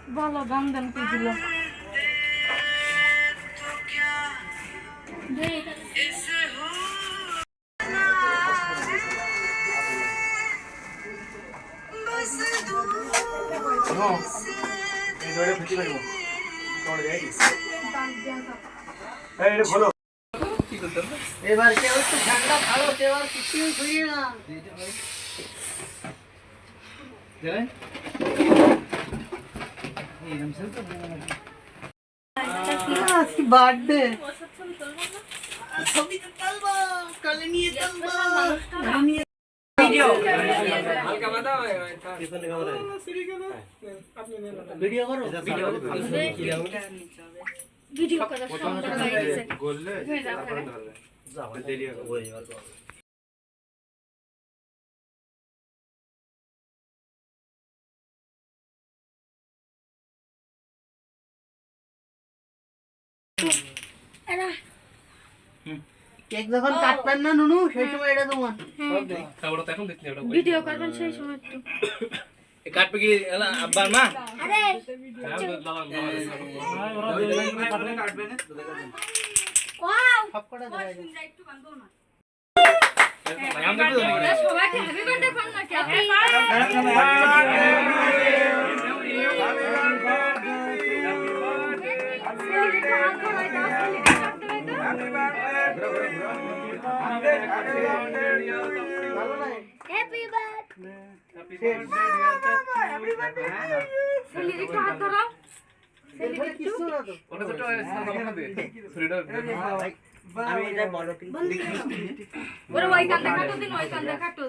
ভালো গান গান কি দিল এবার কেউ একটু ঠান্ডা ভালো কেউ আর কিছুই শুয়ে না বার্থডে ছবি তো তুলবো কালে নিয়ে তুলবো ভিডিও করো ভিডিও করা সম্ভব হয়েছে গোললে হয়ে যাবে যাও দেরি হবে কেক যখন কাটবেন না নুনু সেই সময় এটা তোমার তারপরে তো এখন দেখতে ওটা ভিডিও করবেন সেই সময় একটু এই কাটবে কি এলা আব্বার মা আরে কাটবে না ওয়াও সব কটা দেখাই দাও। একটু গান দাও না নাম দেখো সবাইকে হ্যাপি বার্থডে কোন না হ্যাপি ভালো নাই হ্যাপি বার্থডে হ্যাপি বার্থডে সেলির একটু হাত ধরো এখানে কিছু না তো ওটা ছোট সামনে দে ছুরিটা আমি এটা বড় ওরে ওই কান্দা কাটো দিন ওই কান্দা কাটো